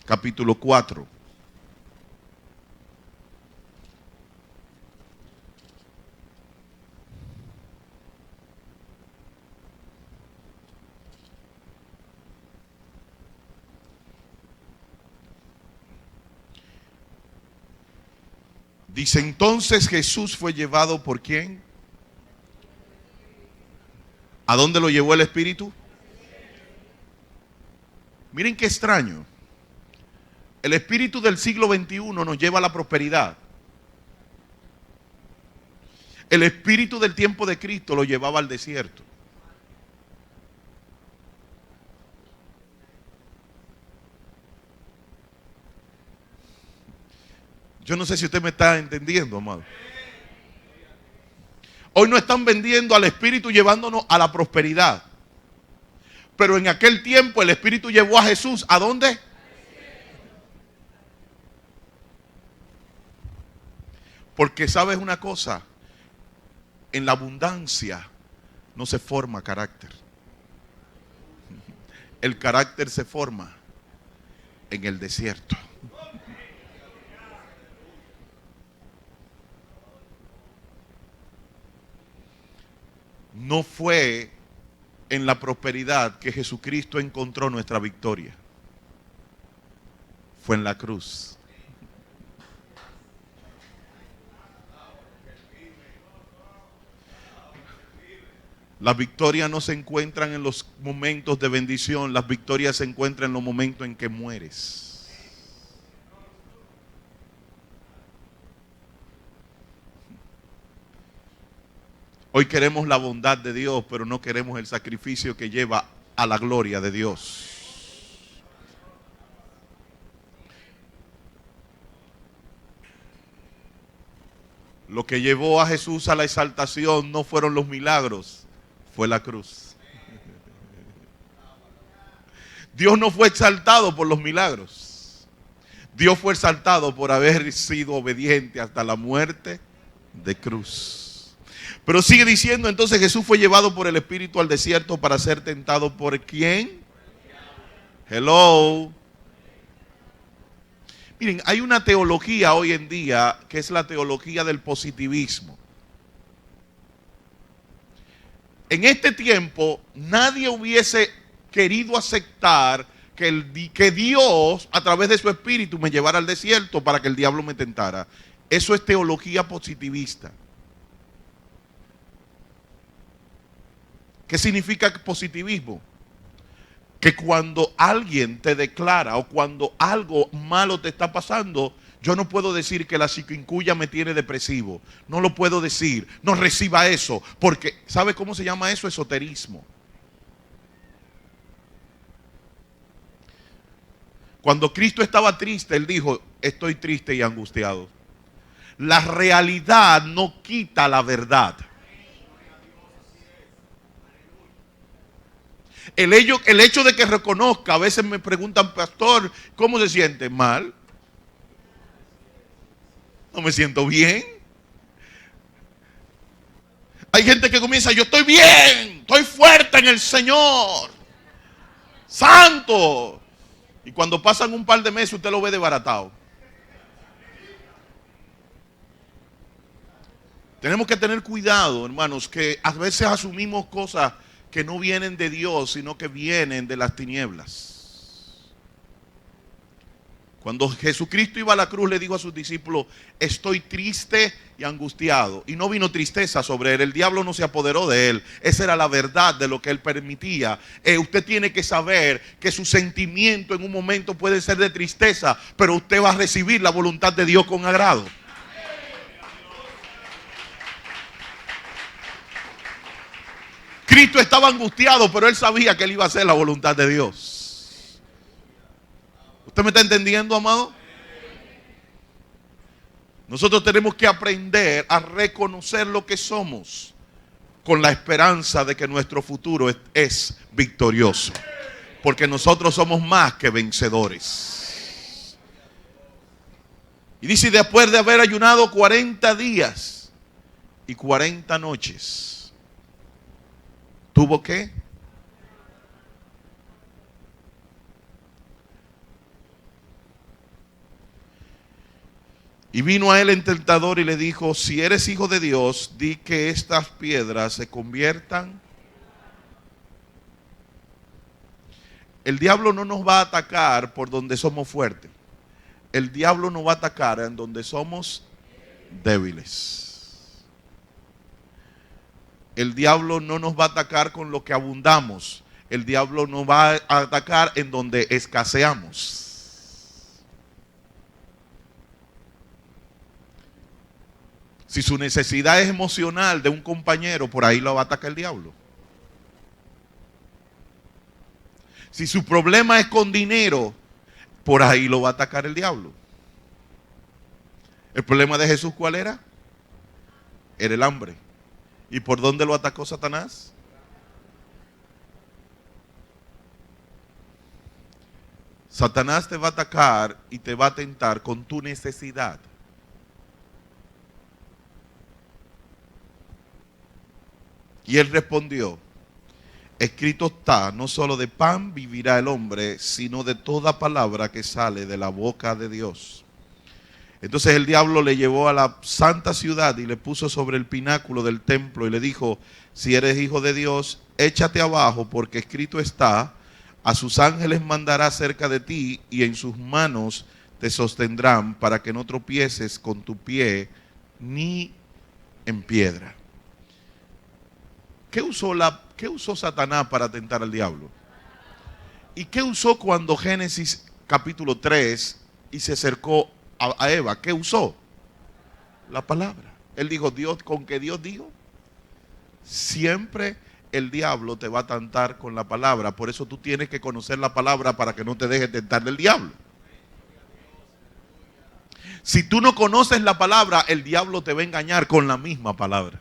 capítulo 4. Dice, entonces Jesús fue llevado ¿por quién? ¿A dónde lo llevó el Espíritu? Miren qué extraño. El Espíritu del siglo XXI nos lleva a la prosperidad. El Espíritu del tiempo de Cristo lo llevaba al desierto. Yo no sé si usted me está entendiendo, amado. Hoy no están vendiendo al Espíritu llevándonos a la prosperidad. Pero en aquel tiempo el Espíritu llevó a Jesús, ¿a dónde? Porque sabes una cosa, en la abundancia no se forma carácter. El carácter se forma en el desierto. No fue en la prosperidad que Jesucristo encontró nuestra victoria. Fue en la cruz. Las victorias no se encuentran en los momentos de bendición, las victorias se encuentran en los momentos en que mueres. Hoy queremos la bondad de Dios, pero no queremos el sacrificio que lleva a la gloria de Dios. Lo que llevó a Jesús a la exaltación no fueron los milagros, fue la cruz. Dios no fue exaltado por los milagros. Dios fue exaltado por haber sido obediente hasta la muerte de cruz. Pero sigue diciendo, entonces Jesús fue llevado por el Espíritu al desierto para ser tentado por ¿quién? Hello. Miren, hay una teología hoy en día que es la teología del positivismo. En este tiempo nadie hubiese querido aceptar que Dios a través de su Espíritu me llevara al desierto para que el diablo me tentara. Eso es teología positivista. ¿Qué significa positivismo? Que cuando alguien te declara o cuando algo malo te está pasando, yo no puedo decir que la chikungunya me tiene depresivo. No lo puedo decir. No reciba eso. Porque, ¿sabe cómo se llama eso? Esoterismo. Cuando Cristo estaba triste, Él dijo, estoy triste y angustiado. La realidad no quita la verdad. El hecho de que reconozca, a veces me preguntan, pastor, ¿cómo se siente? Mal. No me siento bien. Hay gente que comienza, yo estoy bien, estoy fuerte en el Señor, santo. Y cuando pasan un par de meses usted lo ve desbaratado. Tenemos que tener cuidado, hermanos, que a veces asumimos cosas que no vienen de Dios, sino que vienen de las tinieblas. Cuando Jesucristo iba a la cruz, le dijo a sus discípulos, estoy triste y angustiado. Y no vino tristeza sobre él, el diablo no se apoderó de él. Esa era la verdad de lo que él permitía. Usted tiene que saber que su sentimiento en un momento puede ser de tristeza, pero usted va a recibir la voluntad de Dios con agrado. Cristo estaba angustiado, pero él sabía que él iba a hacer la voluntad de Dios. ¿Usted me está entendiendo, amado? Nosotros tenemos que aprender a reconocer lo que somos con la esperanza de que nuestro futuro es victorioso. Porque nosotros somos más que vencedores. Y dice, después de haber ayunado 40 días y 40 noches, ¿tuvo qué? Y vino a él el tentador y le dijo, si eres hijo de Dios, di que estas piedras se conviertan. El diablo no nos va a atacar por donde somos fuertes. El diablo nos va a atacar en donde somos débiles. El diablo no nos va a atacar con lo que abundamos. El diablo nos va a atacar en donde escaseamos. Si su necesidad es emocional de un compañero, por ahí lo va a atacar el diablo. Si su problema es con dinero, por ahí lo va a atacar el diablo. ¿El problema de Jesús cuál era? Era el hambre. ¿Y por dónde lo atacó Satanás? Satanás te va a atacar y te va a tentar con tu necesidad. Y él respondió, escrito está, no solo de pan vivirá el hombre, sino de toda palabra que sale de la boca de Dios. Entonces el diablo le llevó a la santa ciudad y le puso sobre el pináculo del templo y le dijo: si eres hijo de Dios, échate abajo, porque escrito está: a sus ángeles mandará cerca de ti y en sus manos te sostendrán para que no tropieces con tu pie ni en piedra. ¿Qué usó Satanás para tentar al diablo? ¿Y qué usó cuando Génesis capítulo 3 y se acercó a Eva? ¿Qué usó? La palabra. Él dijo: Dios, con que Dios dijo. Siempre el diablo te va a tentar con la palabra. Por eso tú tienes que conocer la palabra para que no te dejes tentar del diablo. Si tú no conoces la palabra, el diablo te va a engañar con la misma palabra.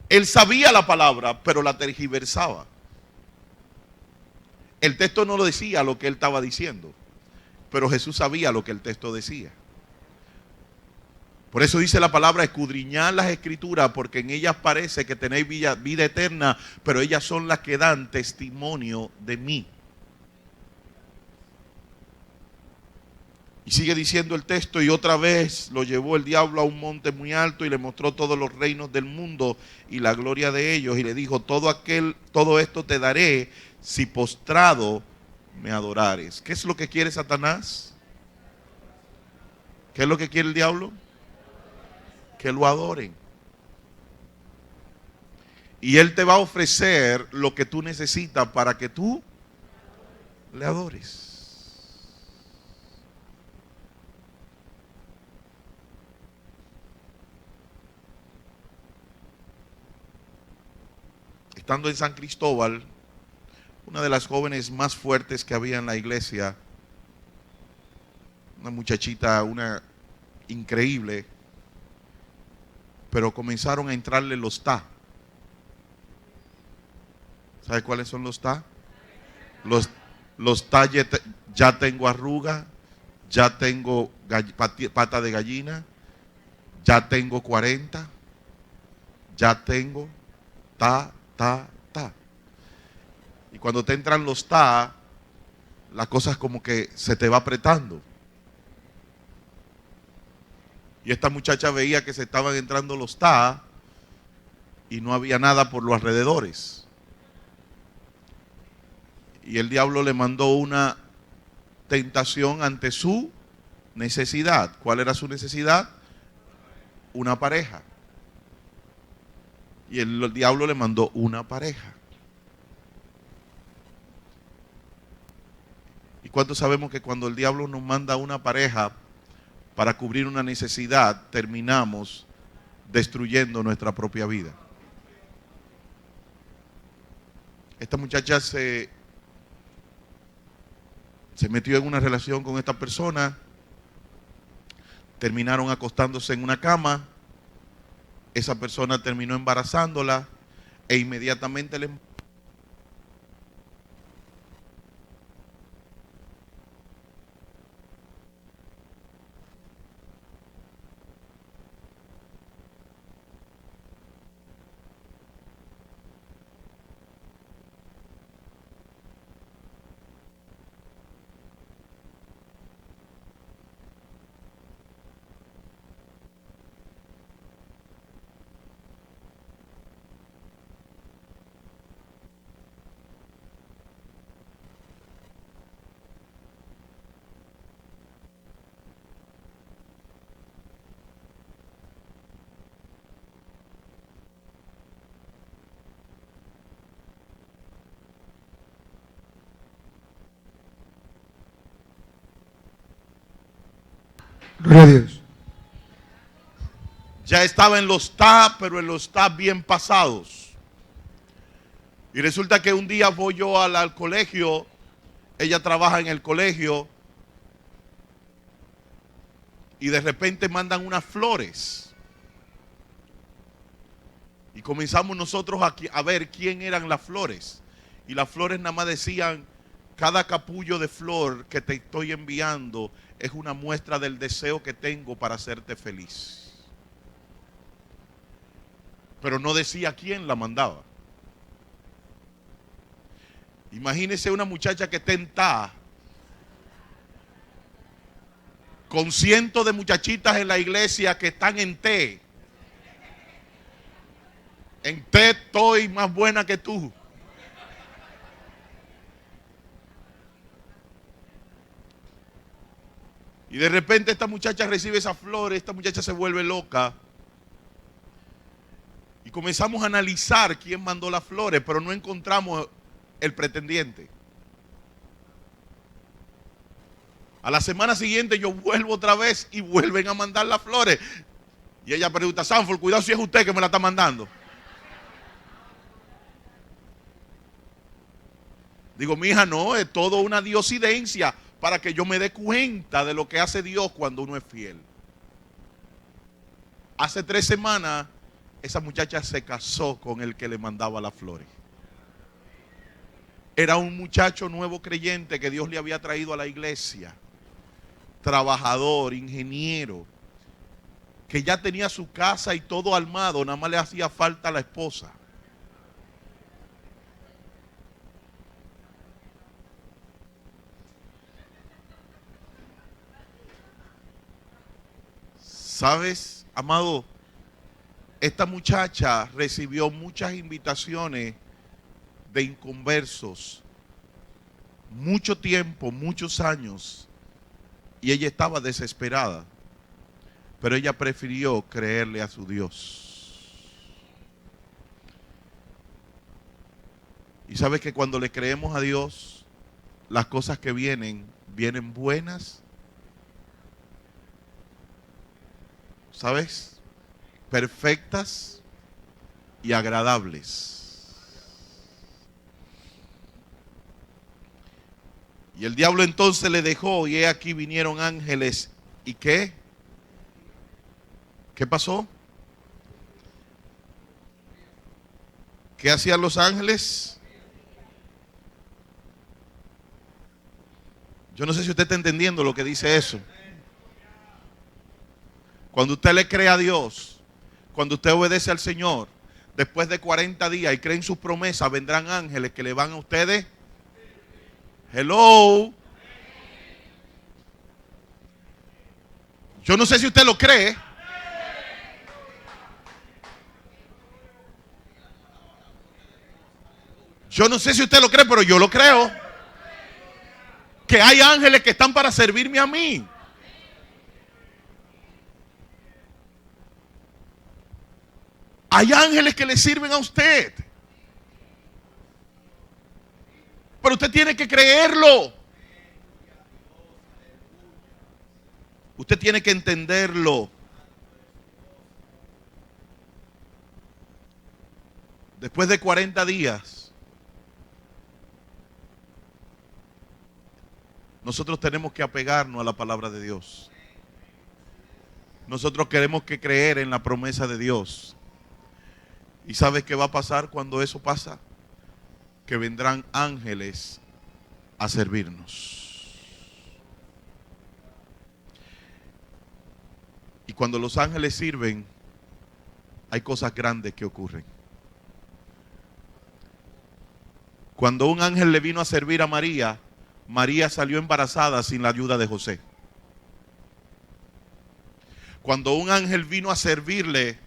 Él sabía la palabra, pero la tergiversaba. El texto no lo decía lo que él estaba diciendo, pero Jesús sabía lo que el texto decía. Por eso dice la palabra: escudriñad las escrituras, porque en ellas parece que tenéis vida eterna, pero ellas son las que dan testimonio de mí. Y sigue diciendo el texto: y otra vez lo llevó el diablo a un monte muy alto y le mostró todos los reinos del mundo y la gloria de ellos, y le dijo: todo esto te daré si postrado me adorares. ¿Qué es lo que quiere Satanás? ¿Qué es lo que quiere el diablo? Que lo adoren. Y él te va a ofrecer lo que tú necesitas para que tú le adores. Estando en San Cristóbal, una de las jóvenes más fuertes que había en la iglesia, una muchachita, una increíble, pero comenzaron a entrarle los TA. ¿Sabe cuáles son los TA? Los TA: ya tengo arruga, ya tengo pata de gallina, ya tengo 40, ya tengo ta. Y cuando te entran los TA, las cosas como que se te va apretando. Y esta muchacha veía que se estaban entrando los TA y no había nada por los alrededores. Y el diablo le mandó una tentación ante su necesidad. ¿Cuál era su necesidad? Una pareja. Y el diablo le mandó una pareja. ¿Y cuántos sabemos que cuando el diablo nos manda una pareja para cubrir una necesidad, terminamos destruyendo nuestra propia vida? Esta muchacha se metió en una relación con esta persona, terminaron acostándose en una cama, esa persona terminó embarazándola e inmediatamente le... Gloria a Dios. Ya estaba en los TA, pero en los TA bien pasados. Y resulta que un día voy yo al colegio, ella trabaja en el colegio, y de repente mandan unas flores. Y comenzamos nosotros a ver quién eran las flores. Y las flores nada más decían: cada capullo de flor que te estoy enviando es una muestra del deseo que tengo para hacerte feliz. Pero no decía quién la mandaba. Imagínese una muchacha que está en TA con cientos de muchachitas en la iglesia que están en té. En té estoy más buena que tú. Y de repente esta muchacha recibe esas flores, esta muchacha se vuelve loca. Y comenzamos a analizar quién mandó las flores, pero no encontramos el pretendiente. A la semana siguiente yo vuelvo otra vez y vuelven a mandar las flores. Y ella pregunta, Sanford, cuidado si es usted que me la está mandando. Digo, mi hija, no, es todo una diosidencia para que yo me dé cuenta de lo que hace Dios cuando uno es fiel. Hace 3 semanas, esa muchacha se casó con el que le mandaba las flores. Era un muchacho nuevo creyente que Dios le había traído a la iglesia. Trabajador, ingeniero, que ya tenía su casa y todo armado, nada más le hacía falta a la esposa. ¿Sabes, amado? Esta muchacha recibió muchas invitaciones de inconversos, mucho tiempo, muchos años, y ella estaba desesperada, pero ella prefirió creerle a su Dios. Y sabes que cuando le creemos a Dios, las cosas que vienen, vienen buenas, ¿sabes? Perfectas y agradables. Y el diablo entonces le dejó y he aquí vinieron ángeles. ¿Y qué? ¿Qué pasó? ¿Qué hacían los ángeles? Yo no sé si usted está entendiendo lo que dice eso. Cuando usted le cree a Dios, cuando usted obedece al Señor, después de 40 días y cree en sus promesas, vendrán ángeles que le van a ustedes. Hello. Yo no sé si usted lo cree. Yo no sé si usted lo cree, pero yo lo creo. Que hay ángeles que están para servirme a mí. Hay ángeles que le sirven a usted. Pero usted tiene que creerlo. Usted tiene que entenderlo. Después de 40 días, nosotros tenemos que apegarnos a la palabra de Dios. Nosotros queremos que creer en la promesa de Dios. ¿Y sabes qué va a pasar cuando eso pasa? Que vendrán ángeles a servirnos. Y cuando los ángeles sirven, hay cosas grandes que ocurren. Cuando un ángel le vino a servir a María, María salió embarazada sin la ayuda de José. Cuando un ángel vino a servirle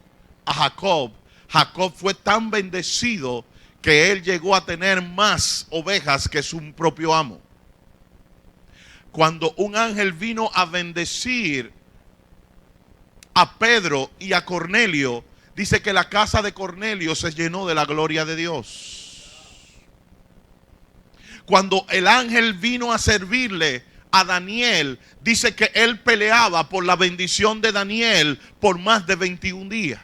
a Jacob, Jacob fue tan bendecido que él llegó a tener más ovejas que su propio amo. Cuando un ángel vino a bendecir a Pedro y a Cornelio, dice que la casa de Cornelio se llenó de la gloria de Dios. Cuando el ángel vino a servirle a Daniel, dice que él peleaba por la bendición de Daniel por más de 21 días.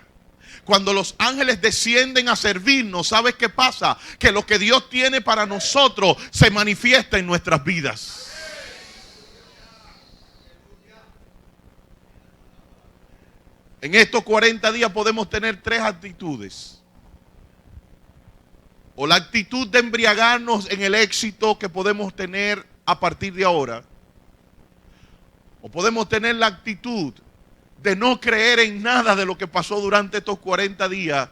Cuando los ángeles descienden a servirnos, ¿sabes qué pasa? Que lo que Dios tiene para nosotros se manifiesta en nuestras vidas. En estos 40 días podemos tener 3 actitudes. O la actitud de embriagarnos en el éxito que podemos tener a partir de ahora. O podemos tener la actitud de no creer en nada de lo que pasó durante estos 40 días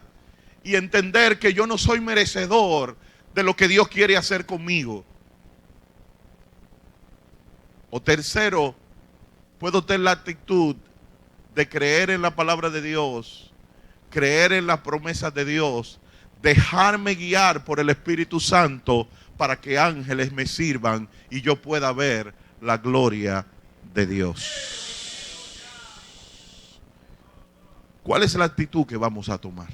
y entender que yo no soy merecedor de lo que Dios quiere hacer conmigo. O tercero, puedo tener la actitud de creer en la palabra de Dios, creer en las promesas de Dios, dejarme guiar por el Espíritu Santo para que ángeles me sirvan y yo pueda ver la gloria de Dios. ¿Cuál es la actitud que vamos a tomar?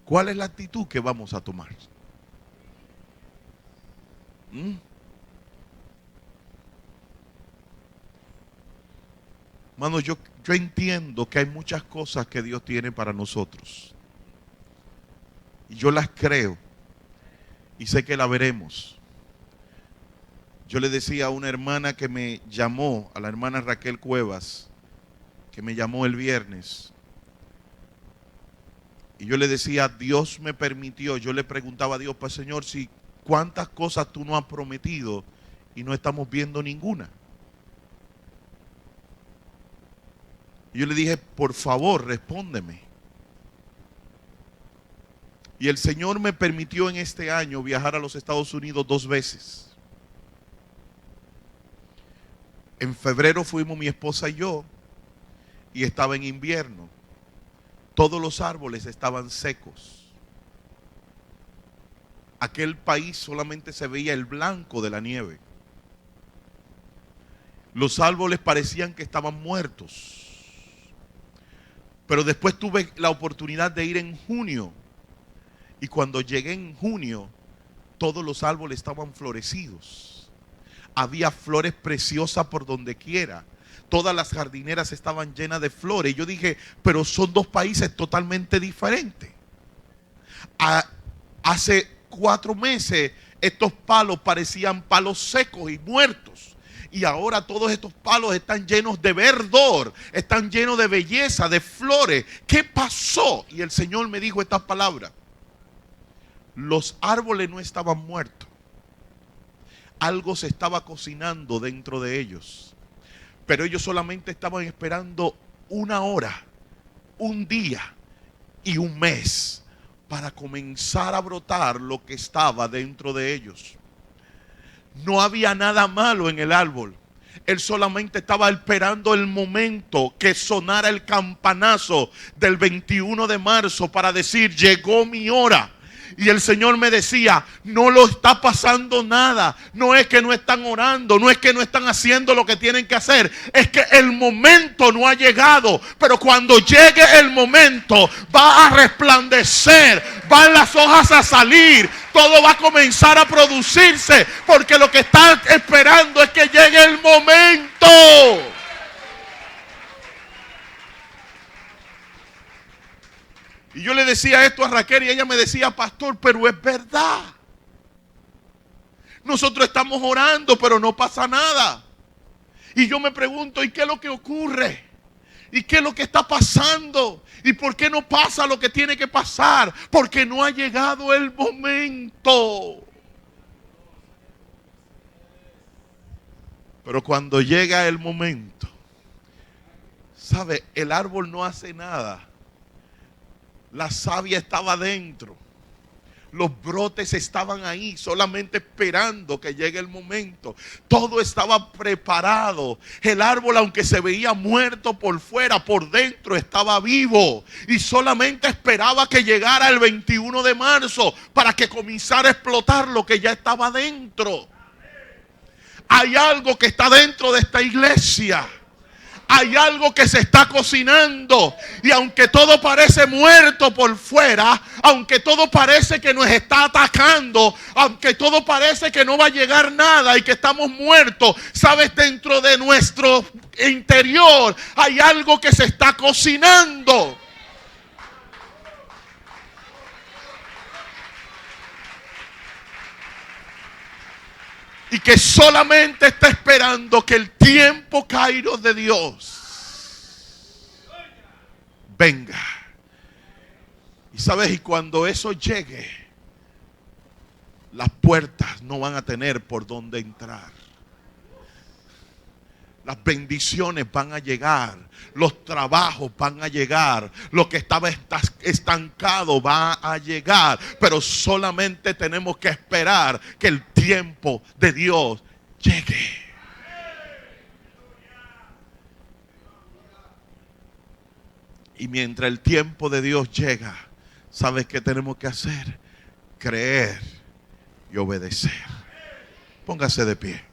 ¿Cuál es la actitud que vamos a tomar? Hermano, yo entiendo que hay muchas cosas que Dios tiene para nosotros. Y yo las creo. Y sé que las veremos. Yo le decía a una hermana que me llamó, a la hermana Raquel Cuevas, que me llamó el viernes. Y yo le decía, Dios me permitió, yo le preguntaba a Dios, pues Señor, si cuántas cosas tú nos has prometido y no estamos viendo ninguna. Y yo le dije, por favor, respóndeme. Y el Señor me permitió en este año viajar a los Estados Unidos 2 veces. En febrero fuimos mi esposa y yo, y estaba en invierno. Todos los árboles estaban secos. Aquel país solamente se veía el blanco de la nieve. Los árboles parecían que estaban muertos. Pero después tuve la oportunidad de ir en junio. Y cuando llegué en junio, todos los árboles estaban florecidos. Había flores preciosas por donde quiera. Todas las jardineras estaban llenas de flores. Y yo dije, pero son 2 países totalmente diferentes. Hace 4 meses estos palos parecían palos secos y muertos. Y ahora todos estos palos están llenos de verdor, están llenos de belleza, de flores. ¿Qué pasó? Y el Señor me dijo estas palabras. Los árboles no estaban muertos. Algo se estaba cocinando dentro de ellos. Pero ellos solamente estaban esperando 1 hora, 1 día y 1 mes para comenzar a brotar lo que estaba dentro de ellos. No había nada malo en el árbol. Él solamente estaba esperando el momento que sonara el campanazo del 21 de marzo para decir, llegó mi hora. Y el Señor me decía, no lo está pasando nada. No es que no están orando, no es que no están haciendo lo que tienen que hacer. Es que el momento no ha llegado. Pero cuando llegue el momento, va a resplandecer, van las hojas a salir, todo va a comenzar a producirse. Porque lo que están esperando es que llegue el momento. Y yo le decía esto a Raquel y ella me decía, pastor, pero es verdad. Nosotros estamos orando, pero no pasa nada. Y yo me pregunto, ¿y qué es lo que ocurre? ¿Y qué es lo que está pasando? ¿Y por qué no pasa lo que tiene que pasar? Porque no ha llegado el momento. Pero cuando llega el momento, ¿sabe? El árbol no hace nada. La savia estaba dentro. Los brotes estaban ahí, solamente esperando que llegue el momento. Todo estaba preparado. El árbol, aunque se veía muerto por fuera, por dentro estaba vivo. Y solamente esperaba que llegara el 21 de marzo para que comenzara a explotar lo que ya estaba dentro. Hay algo que está dentro de esta iglesia. Hay algo que se está cocinando. Y aunque todo parece muerto por fuera, aunque todo parece que nos está atacando, aunque todo parece que no va a llegar nada y que estamos muertos, sabes, dentro de nuestro interior hay algo que se está cocinando. Y que solamente está esperando que el tiempo kairos de Dios venga. Y sabes, y cuando eso llegue, las puertas no van a tener por dónde entrar. Las bendiciones van a llegar, los trabajos van a llegar, lo que estaba estancado va a llegar, pero solamente tenemos que esperar que el tiempo de Dios llegue. Y mientras el tiempo de Dios llega, ¿sabes qué tenemos que hacer? Creer y obedecer. Póngase de pie.